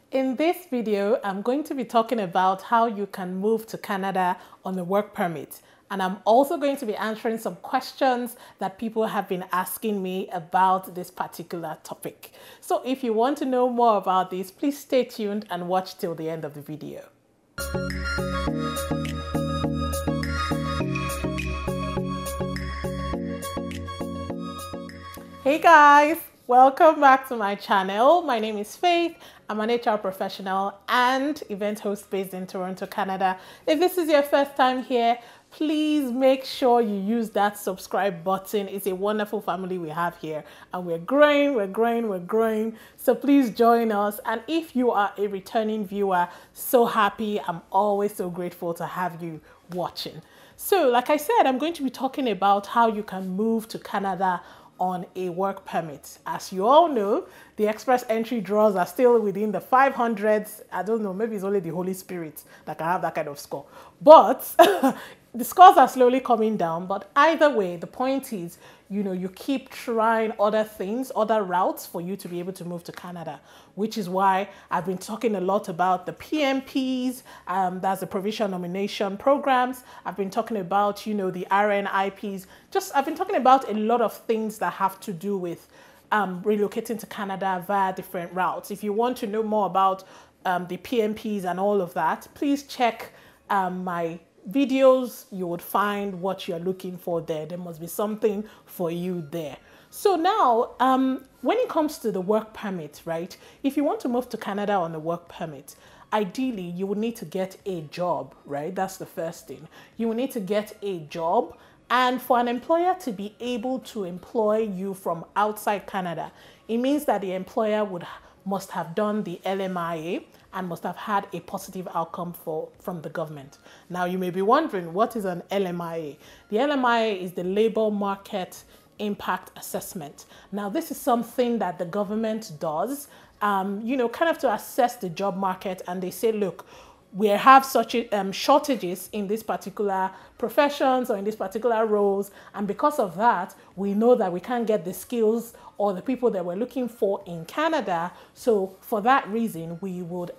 In this video, I'm going to be talking about how you can move to Canada on a work permit. And I'm also going to be answering some questions that people have been asking me about this particular topic. So if you want to know more about this, please stay tuned and watch till the end of the video. Hey guys, welcome back to my channel. My name is Faith. I'm an HR professional and event host based in Toronto, Canada. If this is your first time here, please make sure you use that subscribe button. It's a wonderful family we have here and we're growing. So please join us. And if you are a returning viewer, so happy. I'm always so grateful to have you watching. So like I said, I'm going to be talking about how you can move to Canada on a work permit. As you all know, the express entry draws are still within the 500s. I don't know, maybe it's only the Holy Spirit that can have that kind of score. But the scores are slowly coming down. But either way, the point is, you keep trying other things, other routes for you to be able to move to Canada, which is why I've been talking a lot about the PMPs, that's the provincial nomination programs. I've been talking about, the RNIPs. I've been talking about a lot of things that have to do with relocating to Canada via different routes. If you want to know more about the PMPs and all of that, please check my videos. You would find what you're looking for there. There must be something for you there. So now, when it comes to the work permit, right? If you want to move to Canada on a work permit, ideally, you would need to get a job, right? That's the first thing. You will need to get a job. And for an employer to be able to employ you from outside Canada, it means that the employer must have done the Lmia and must have had a positive outcome from the government. Now, you may be wondering, what is an Lmia? The Lmia is the Labor Market Impact Assessment. Now, this is something that the government does, kind of to assess the job market, and they say, look, we have such shortages in these particular professions or in these particular roles, and because of that, we know that we can't get the skills or the people that we're looking for in Canada. So for that reason, we would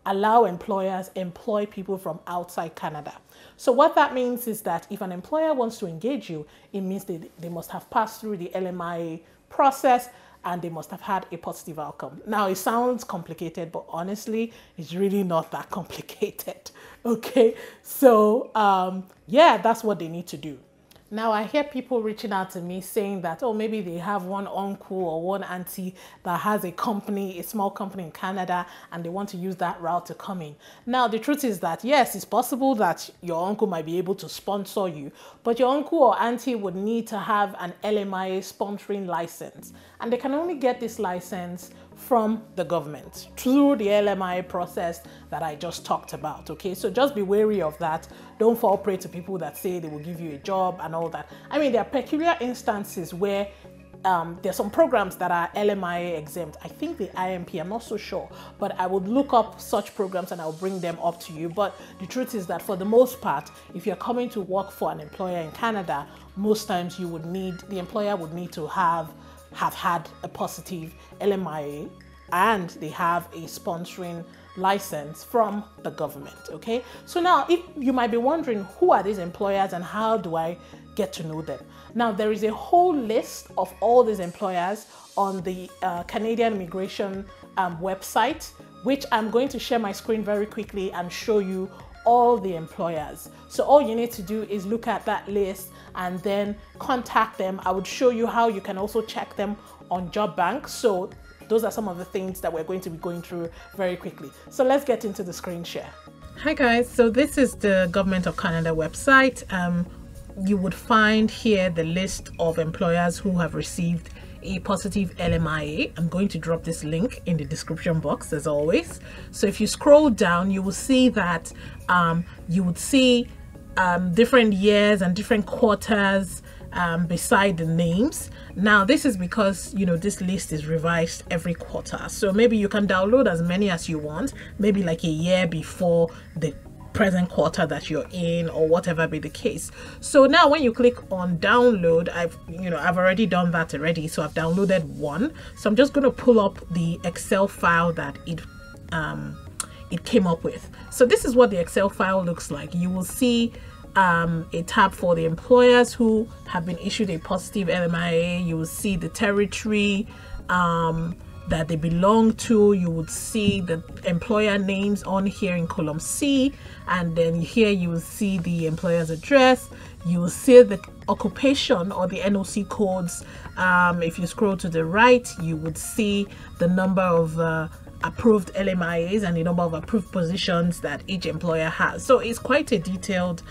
allow employers employ people from outside Canada. So what that means is that if an employer wants to engage you, it means they must have passed through the Lmia process and they must have had a positive outcome. Now, it sounds complicated, but honestly, it's really not that complicated. Okay, so yeah, that's what they need to do. Now, I hear people reaching out to me saying that, oh, maybe they have one uncle or one auntie that has a company, a small company in Canada, and they want to use that route to come in. Now, the truth is that, yes, it's possible that your uncle might be able to sponsor you, but your uncle or auntie would need to have an Lmia sponsoring license. And they can only get this license from the government through the Lmia process that I just talked about. Okay, so just be wary of that. Don't fall prey to people that say they will give you a job and all that. I mean, there are peculiar instances where there's some programs that are Lmia exempt. I think the IMP, I'm not so sure, but I would look up such programs and I'll bring them up to you. But the truth is that for the most part, if you're coming to work for an employer in Canada, most times the employer would need to have had a positive Lmia and they have a sponsoring license from the government. Okay, so now if you might be wondering, who are these employers and how do I get to know them? Now, there is a whole list of all these employers on the Canadian Immigration website, which I'm going to share my screen very quickly and show you all the employers. So all you need to do is look at that list and then contact them. I would show you how you can also check them on Job Bank. So those are some of the things that we're going to be going through very quickly. So let's get into the screen share. Hi guys, so this is the Government of Canada website. You would find here the list of employers who have received a positive Lmia. I'm going to drop this link in the description box as always. So if you scroll down, you will see that you would see different years and different quarters beside the names. Now this is because this list is revised every quarter, so maybe you can download as many as you want, maybe like a year before the present quarter that you're in or whatever be the case. So now when you click on download, I've already done that already, so I've downloaded one. So I'm just going to pull up the Excel file that it it came up with. So this is what the Excel file looks like. You will see a tab for the employers who have been issued a positive LMIA. You will see the territory that they belong to. You would see the employer names on here in column C, and then here you will see the employer's address. You will see the occupation or the NOC codes. If you scroll to the right, you would see the number of approved LMIAs and the number of approved positions that each employer has. So it's quite a detailed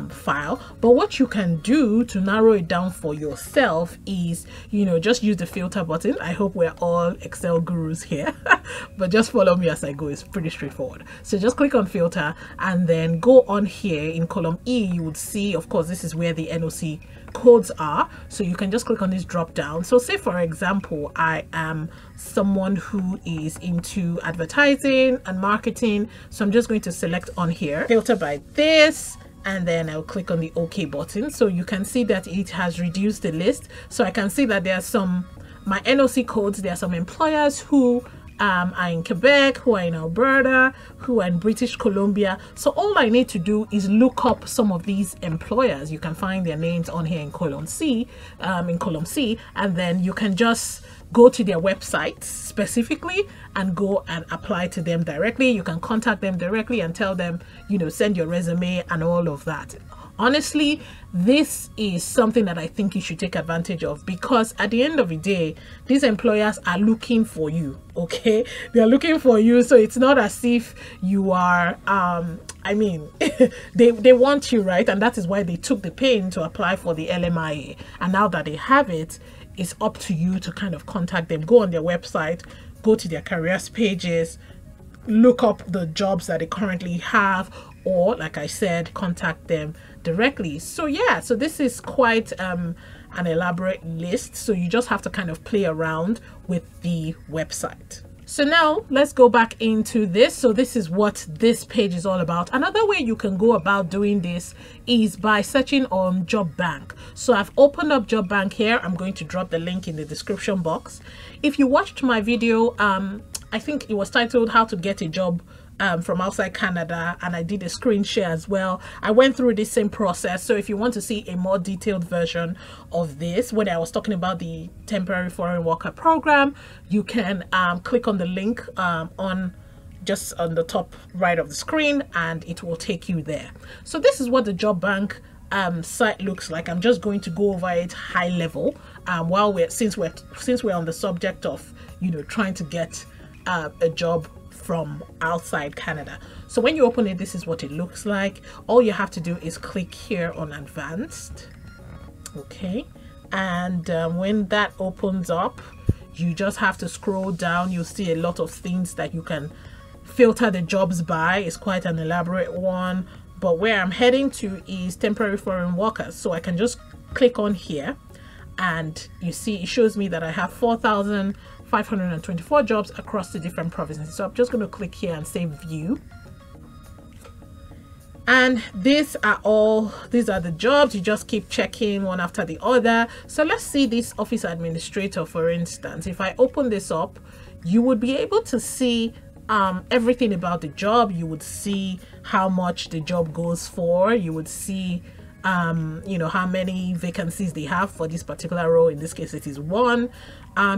file. But what you can do to narrow it down for yourself is, you know, just use the filter button. I hope we're all Excel gurus here, but just follow me as I go. It's pretty straightforward. So just click on filter and then go on here in column E. You would see, of course, this is where the NOC codes are. So you can just click on this drop down. So say, for example, I am someone who is into advertising and marketing. So I'm just going to select on here, filter by this, and then I'll click on the OK button. So you can see that it has reduced the list. So I can see that there are some, my NOC codes, there are some employers who are in Quebec, who are in Alberta, who are in British Columbia. So all I need to do is look up some of these employers. You can find their names on here in column C, and then you can just go to their websites specifically and go and apply to them directly. You can contact them directly and tell them, you know, send your resume and all of that. Honestly, this is something that I think you should take advantage of, because at the end of the day, these employers are looking for you. Okay, they are looking for you. So it's not as if you are I mean they want you, right? And that is why they took the pain to apply for the LMIA. And now that they have it, it's up to you to kind of contact them. Go on their website, go to their careers pages, look up the jobs that they currently have, or like I said, contact them directly. So yeah, so this is quite an elaborate list. So you just have to kind of play around with the website. So now let's go back into this. So this is what this page is all about. Another way you can go about doing this is by searching on Job Bank. So I've opened up Job Bank here. I'm going to drop the link in the description box. If you watched my video, I think it was titled How to Get a Job from Outside Canada, and I did a screen share as well. I went through this same process. So if you want to see a more detailed version of this, when I was talking about the temporary foreign worker program, you can click on the link just on the top right of the screen, and it will take you there. So this is what the Job Bank site looks like. I'm just going to go over it high level while since we're on the subject of, you know, trying to get a job from outside Canada. So when you open it, this is what it looks like. All you have to do is click here on advanced. Okay, and when that opens up, you just have to scroll down. You'll see a lot of things that you can filter the jobs by. It's quite an elaborate one, but where I'm heading to is temporary foreign workers. So I can just click on here, and you see it shows me that I have 4,524 jobs across the different provinces. So I'm just going to click here and say view, and these are the jobs. You just keep checking one after the other. So let's see this office administrator, for instance. If I open this up, you would be able to see everything about the job. You would see how much the job goes for. You would see you know, how many vacancies they have for this particular role. In this case, it is one.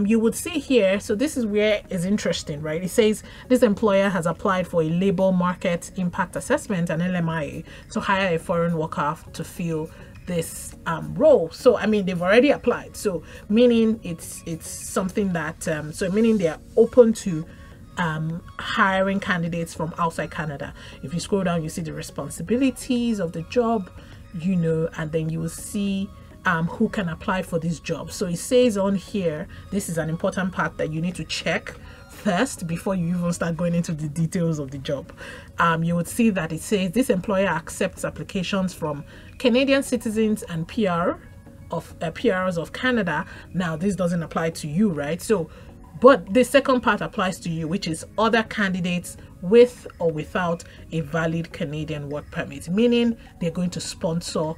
You would see here, so this is where it's interesting, right? It says this employer has applied for a labor market impact assessment and LMIA to hire a foreign worker to fill this role. So I mean, they've already applied, so meaning it's something that so meaning they are open to hiring candidates from outside Canada. If you scroll down, you see the responsibilities of the job, you know, and then you will see who can apply for this job. So it says on here, this is an important part that you need to check first before you even start going into the details of the job. You would see that it says this employer accepts applications from Canadian citizens and PRs of Canada. Now this doesn't apply to you, right? So but the second part applies to you, which is other candidates with or without a valid Canadian work permit, meaning they're going to sponsor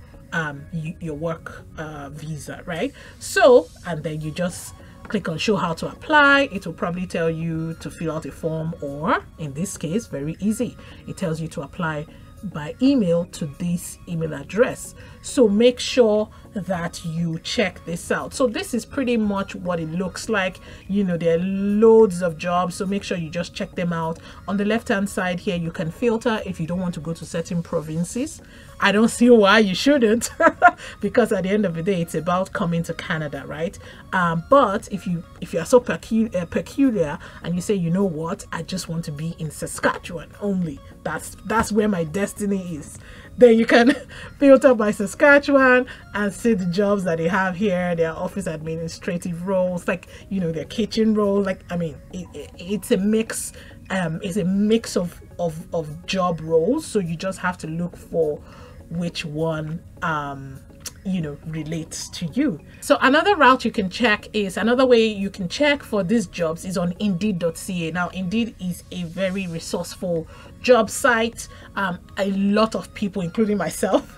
your work visa, right? So, and then you just click on show how to apply. It will probably tell you to fill out a form, or in this case, very easy, it tells you to apply by email to this email address. So make sure that you check this out. So this is pretty much what it looks like. You know, there are loads of jobs, so make sure you just check them out. On the left hand side here, you can filter if you don't want to go to certain provinces. I don't see why you shouldn't, because at the end of the day, it's about coming to Canada, right? But if you are so peculiar and you say, you know what, I just want to be in Saskatchewan only, that's where my destiny is, then you can filter by Saskatchewan and see the jobs that they have here. Their office administrative roles, like, you know, their kitchen roles. Like, I mean, it's a mix. It's a mix of job roles. So you just have to look for which one you know, relates to you. So another route you can check is, another way you can check for these jobs is on Indeed.ca. Now, Indeed is a very resourceful job site. A lot of people, including myself,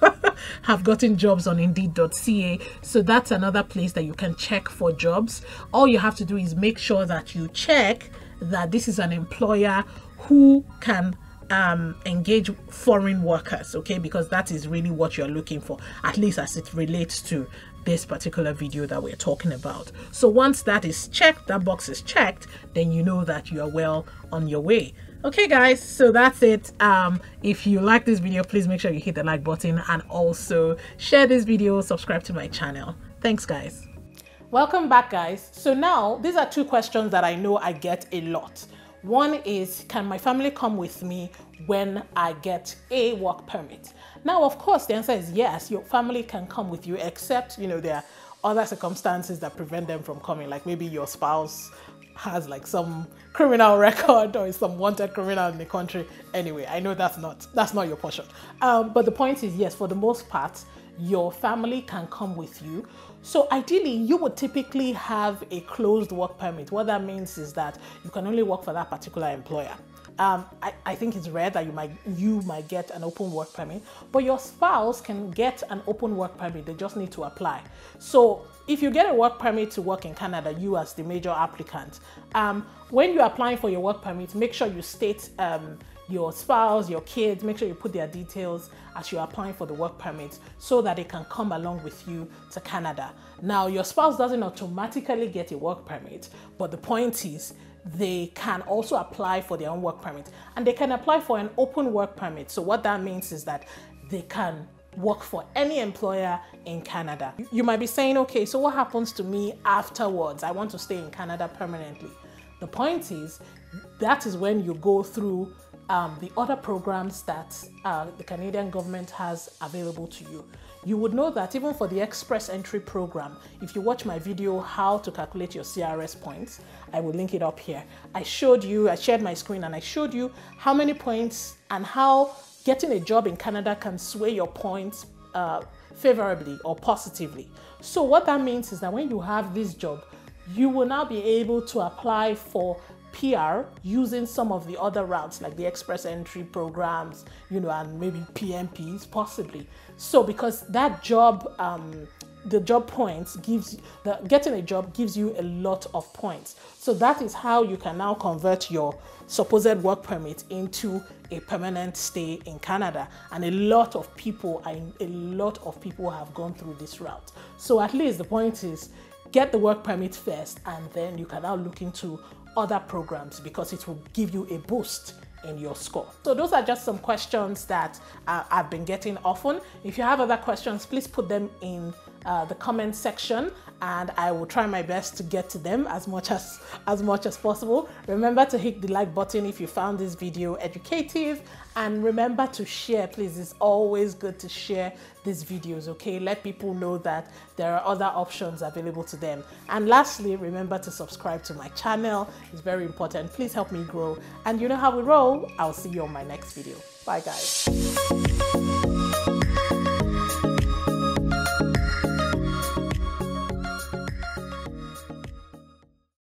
have gotten jobs on Indeed.ca. So that's another place that you can check for jobs. All you have to do is make sure that you check that this is an employer who can engage foreign workers, okay, because that is really what you're looking for, at least as it relates to this particular video that we're talking about. So once that is checked, that box is checked, then you know that you are well on your way. Okay guys, so that's it. If you like this video, please make sure you hit the like button and also share this video, subscribe to my channel. Thanks guys. Welcome back guys. So now these are two questions that I know I get a lot. One is, can my family come with me when I get a work permit? Now, of course, the answer is yes, your family can come with you, except, you know, there are other circumstances that prevent them from coming. Like maybe your spouse has like some criminal record or is some wanted criminal in the country. Anyway, I know that's not your portion. But the point is, yes, for the most part, your family can come with you. So ideally, you would typically have a closed work permit. What that means is that you can only work for that particular employer. I think it's rare that you might get an open work permit, but your spouse can get an open work permit. They just need to apply. So if you get a work permit to work in Canada, you as the major applicant, when you're applying for your work permit, make sure you state your spouse, your kids, make sure you put their details as you're applying for the work permit so that they can come along with you to Canada. Now, your spouse doesn't automatically get a work permit, but the point is they can also apply for their own work permit, and they can apply for an open work permit. So what that means is that they can work for any employer in Canada. You might be saying, okay, so what happens to me afterwards? I want to stay in Canada permanently. The point is, that is when you go through the other programs that the Canadian government has available to you. You would know that even for the Express Entry program, if you watch my video, how to calculate your CRS points, I will link it up here. I shared my screen and I showed you how many points and how getting a job in Canada can sway your points favorably or positively. So what that means is that when you have this job, you will now be able to apply for PR using some of the other routes like the Express Entry programs, you know, and maybe PMPs possibly. So because that job, the job points getting a job gives you a lot of points. So that is how you can now convert your supposed work permit into a permanent stay in Canada. And a lot of people have gone through this route. So at least the point is, get the work permit first, and then you can now look into other programs because it will give you a boost in your score. So those are just some questions that I've been getting often. If you have other questions, please put them in the comment section and I will try my best to get to them as much as possible. Remember to hit the like button if you found this video educative, and remember to share, please. It's always good to share these videos, okay? Let people know that there are other options available to them. And lastly, remember to subscribe to my channel. It's very important. Please help me grow. And you know how we roll. I'll see you on my next video. Bye guys.